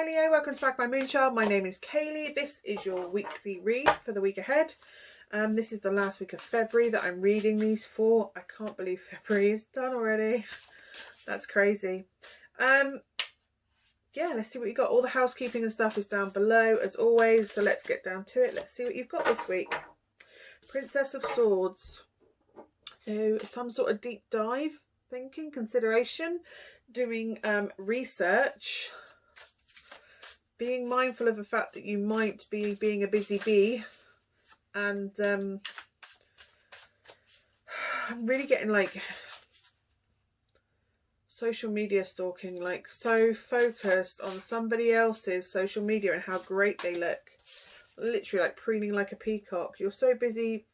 Kayleigh, welcome to Magpie Moonchild. My name is Kayleigh. This is your weekly read for the week ahead. This is the last week of February that I'm reading these for. I can't believe February is done already. That's crazy. Yeah, let's see what you got. All the housekeeping and stuff is down below as always. So let's get down to it. Let's see what you've got this week. Princess of Swords. So some sort of deep dive, thinking, consideration, doing research, being mindful of the fact that you might be being a busy bee, and I'm really getting like social media stalking, like so focused on somebody else's social media and how great they look, literally like preening like a peacock. You're so busy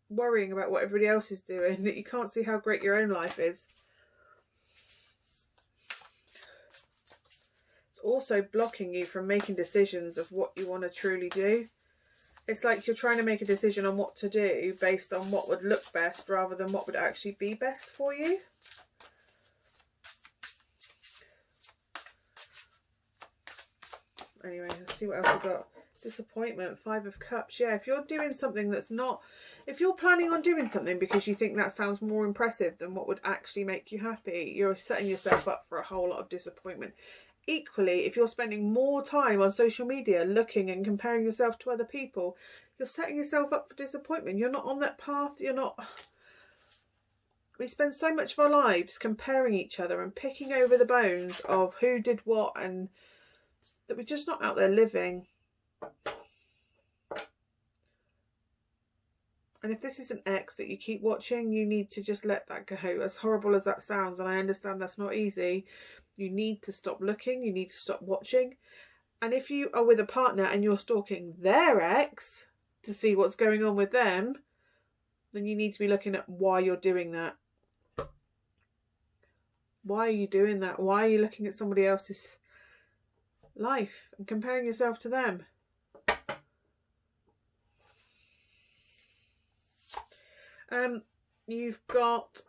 worrying about what everybody else is doing that you can't see how great your own life is. It's also blocking you from making decisions of what you want to truly do. It's like you're trying to make a decision on what to do based on what would look best rather than what would actually be best for you. Anyway, let's see what else we've got. Disappointment, 5 of Cups. Yeah, if you're doing something that's not, if you're planning on doing something because you think that sounds more impressive than what would actually make you happy, you're setting yourself up for a whole lot of disappointment. Equally, if you're spending more time on social media looking and comparing yourself to other people, you're setting yourself up for disappointment. You're not on that path. You're not. We spend so much of our lives comparing each other and picking over the bones of who did what, and that we're just not out there living. And if this is an ex that you keep watching, you need to just let that go. As horrible as that sounds, and I understand that's not easy, you need to stop looking, you need to stop watching. And if you are with a partner and you're stalking their ex to see what's going on with them, then you need to be looking at why you're doing that. Why are you doing that? Why are you looking at somebody else's life and comparing yourself to them? You've got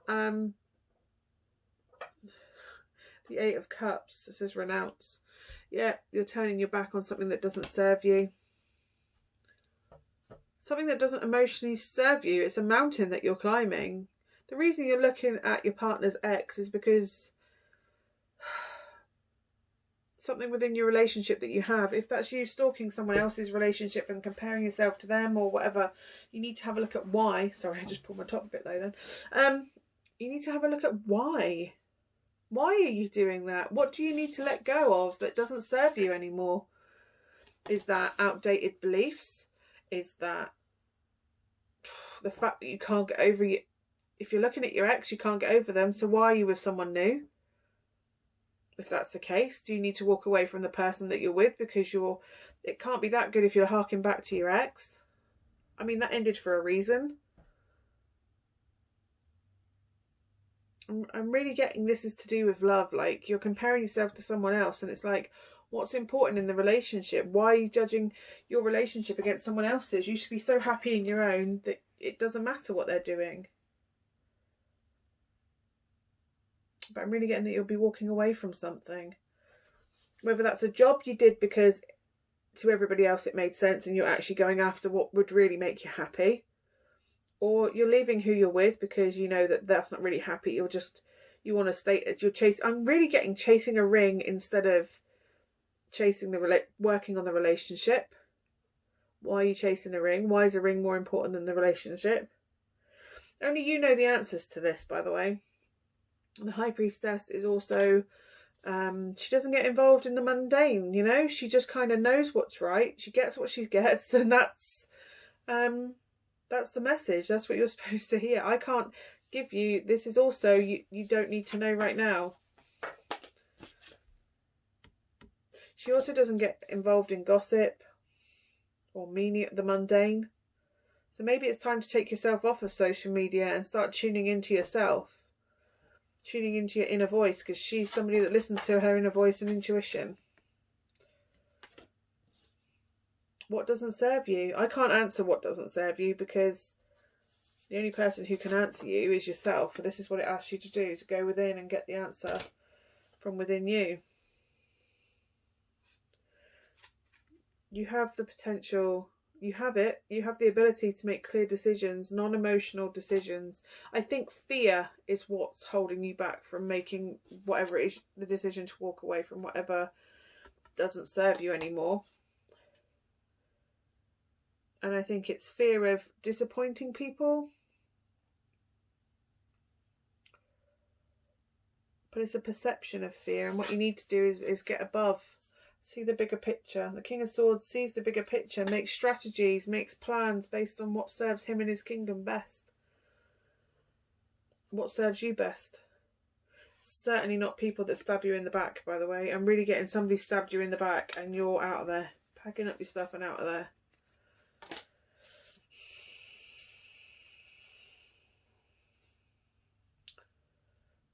the 8 of Cups. It says renounce. Yeah, you're turning your back on something that doesn't serve you. Something that doesn't emotionally serve you. It's a mountain that you're climbing. The reason you're looking at your partner's ex is because something within your relationship that you have, if that's you stalking someone else's relationship and comparing yourself to them or whatever, you need to have a look at why. Sorry, I just pulled my top a bit low then. You need to have a look at why. Why are you doing that? What do you need to let go of that doesn't serve you anymore? Is that outdated beliefs? Is that the fact that you can't get over it? If you're looking at your ex, you can't get over them, so why are you with someone new? If that's the case, do you need to walk away from the person that you're with because it can't be that good if you're harking back to your ex? I mean, that ended for a reason. I'm really getting this is to do with love. Like, you're comparing yourself to someone else, and it's like, what's important in the relationship? Why are you judging your relationship against someone else's? You should be so happy in your own that it doesn't matter what they're doing. But I'm really getting that you'll be walking away from something. Whether that's a job you did because to everybody else it made sense and you're actually going after what would really make you happy. Or you're leaving who you're with because you know that that's not really happy. You want to stay, I'm really getting chasing a ring instead of chasing working on the relationship. Why are you chasing a ring? Why is a ring more important than the relationship? Only you know the answers to this, by the way. The High Priestess is also, she doesn't get involved in the mundane, you know? She just kind of knows what's right. She gets what she gets, and that's the message. That's what you're supposed to hear. I can't give you, this is also, you don't need to know right now. She also doesn't get involved in gossip or the mundane. So maybe it's time to take yourself off of social media and start tuning into yourself. Tuning into your inner voice, because she's somebody that listens to her inner voice and intuition. What doesn't serve you? I can't answer what doesn't serve you because the only person who can answer you is yourself. And this is what it asks you to do, to go within and get the answer from within you. You have the potential, you have the ability to make clear decisions, non-emotional decisions. I think fear is what's holding you back from making whatever it is, the decision to walk away from whatever doesn't serve you anymore. And I think it's fear of disappointing people. But it's a perception of fear, and what you need to do is get above, see the bigger picture. The King of Swords sees the bigger picture, makes strategies, makes plans based on what serves him and his kingdom best. What serves you best? Certainly not people that stab you in the back, by the way. I'm really getting somebody stabbed you in the back and you're out of there. Packing up your stuff and out of there.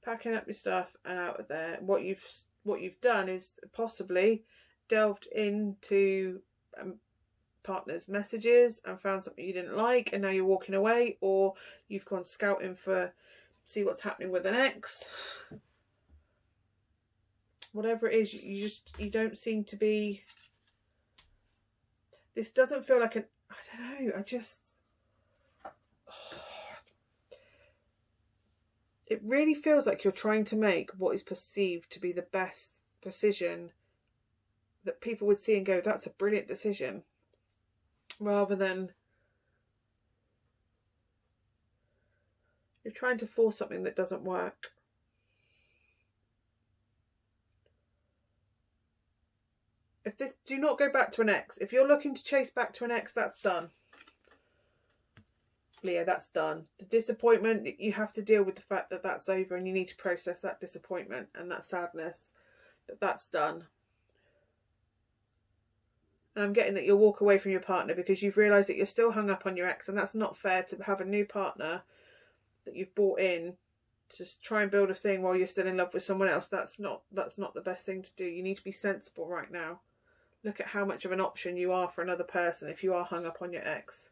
Packing up your stuff and out of there. What you've done is possibly delved into partner's messages and found something you didn't like, and now you're walking away, or you've gone scouting for see what's happening with an ex. Whatever it is, you don't seem to be. This doesn't feel like an. I don't know. It really feels like you're trying to make what is perceived to be the best decision that people would see and go, that's a brilliant decision, rather than you're trying to force something that doesn't work. Do not go back to an ex. If you're looking to chase back to an ex, that's done. Leo, that's done. The disappointment, you have to deal with the fact that that's over, and you need to process that disappointment and that sadness. That's done. And I'm getting that you'll walk away from your partner because you've realised that you're still hung up on your ex, and that's not fair to have a new partner that you've brought in to try and build a thing while you're still in love with someone else. That's not the best thing to do. You need to be sensible right now. Look at how much of an option you are for another person if you are hung up on your ex.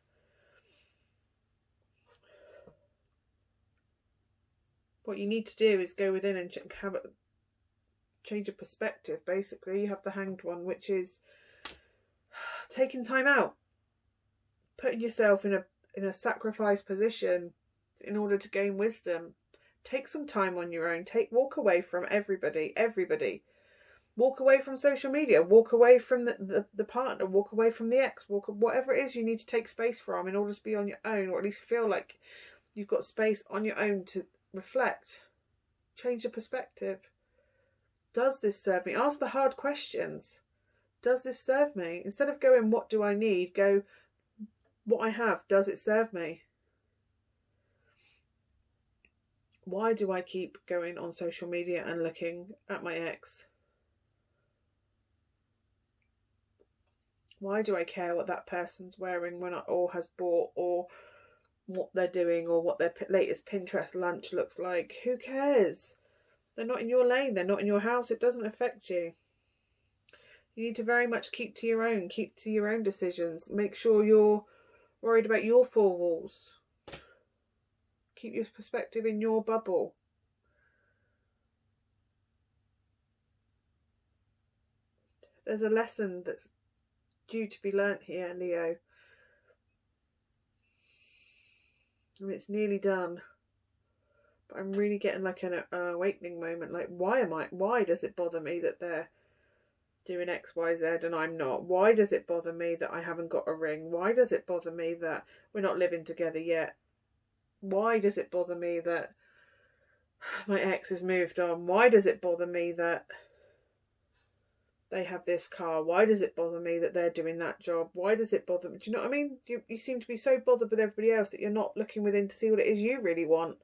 What you need to do is go within and have a change of perspective. Basically, you have the Hanged One, which is taking time out, putting yourself in a sacrifice position in order to gain wisdom. Take some time on your own. Walk away from everybody. Walk away from social media. Walk away from the partner. Walk away from the ex. Whatever it is you need to take space from in order to be on your own, or at least feel like you've got space on your own to reflect. Change your perspective. Does this serve me? Ask the hard questions. Does this serve me? Instead of going, what do I need? Go, what I have, does it serve me? Why do I keep going on social media and looking at my ex? Why do I care what that person's wearing or has bought, or what they're doing, or what their latest Pinterest lunch looks like? Who cares? They're not in your lane. They're not in your house. It doesn't affect you. You need to very much keep to your own decisions. Make sure you're worried about your four walls. Keep your perspective in your bubble. There's a lesson that's due to be learnt here, Leo. And it's nearly done. But I'm really getting like an awakening moment. Like, why does it bother me that they're doing X, Y, Z and I'm not? Why does it bother me that I haven't got a ring? Why does it bother me that we're not living together yet? Why does it bother me that my ex has moved on? Why does it bother me that they have this car? Why does it bother me that they're doing that job? Why does it bother me? Do you know what I mean? You seem to be so bothered with everybody else that you're not looking within to see what it is you really want.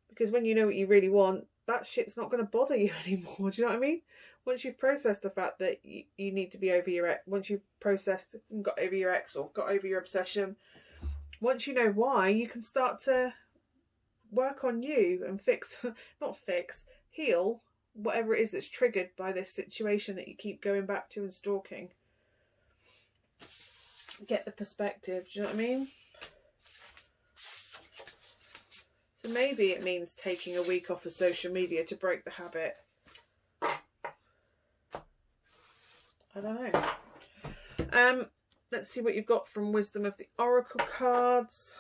Because when you know what you really want, that shit's not going to bother you anymore. Do you know what I mean? Once you've processed the fact that you need to be over your ex, once you've processed and got over your ex or got over your obsession, once you know why, you can start to work on you and heal whatever it is that's triggered by this situation that you keep going back to and stalking. Get the perspective, do you know what I mean? So maybe it means taking a week off of social media to break the habit. I don't know. Let's see what you've got from Wisdom of the Oracle cards.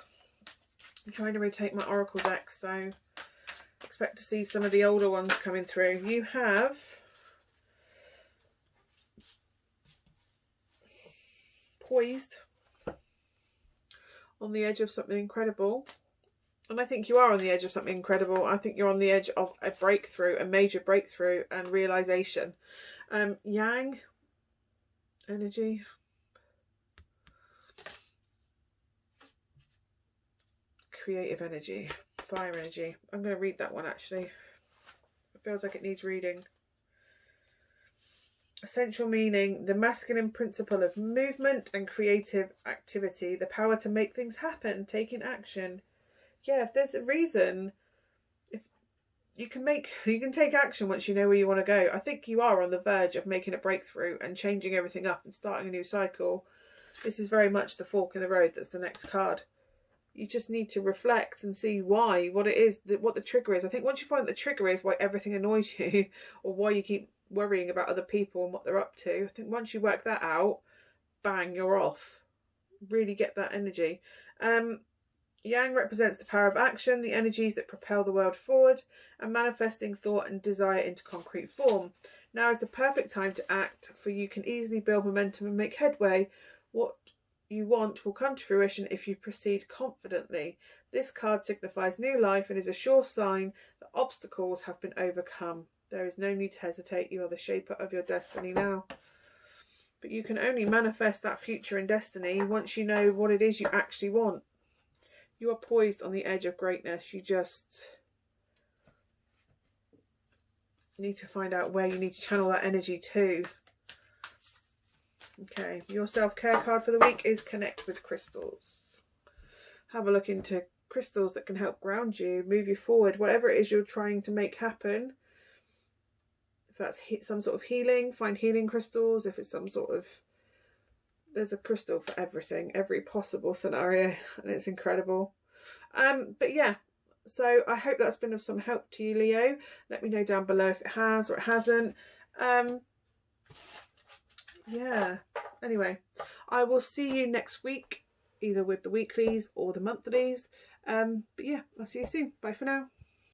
I'm trying to rotate my Oracle deck, so expect to see some of the older ones coming through. You have poised on the edge of something incredible. And I think you are on the edge of something incredible. I think you're on the edge of a breakthrough, a major breakthrough and realization. Yang energy. Creative energy. Fire energy. I'm going to read that one actually. It feels like it needs reading. Essential meaning, the masculine principle of movement and creative activity, the power to make things happen, taking action. Yeah, if there's a reason, if you can take action once you know where you want to go. I think you are on the verge of making a breakthrough and changing everything up and starting a new cycle. This is very much the fork in the road. That's the next card. You just need to reflect and see why, what it is, what the trigger is. I think once you find the trigger is why everything annoys you, or why you keep worrying about other people and what they're up to, I think once you work that out, bang, you're off. Really get that energy. Yang represents the power of action, the energies that propel the world forward, and manifesting thought and desire into concrete form. Now is the perfect time to act, for you can easily build momentum and make headway. What you want will come to fruition if you proceed confidently. This card signifies new life and is a sure sign that obstacles have been overcome. There is no need to hesitate. You are the shaper of your destiny now. But you can only manifest that future and destiny once you know what it is you actually want. You are poised on the edge of greatness. You just need to find out where you need to channel that energy to. Okay, your self-care card for the week is Connect with Crystals. Have a look into crystals that can help ground you, move you forward, whatever it is you're trying to make happen. If that's some sort of healing, find healing crystals. If it's some sort of... There's a crystal for everything, every possible scenario, and it's incredible. But yeah, so I hope that's been of some help to you, Leo. Let me know down below if it has or it hasn't. Yeah, anyway, I will see you next week, either with the weeklies or the monthlies. But yeah, I'll see you soon. Bye for now.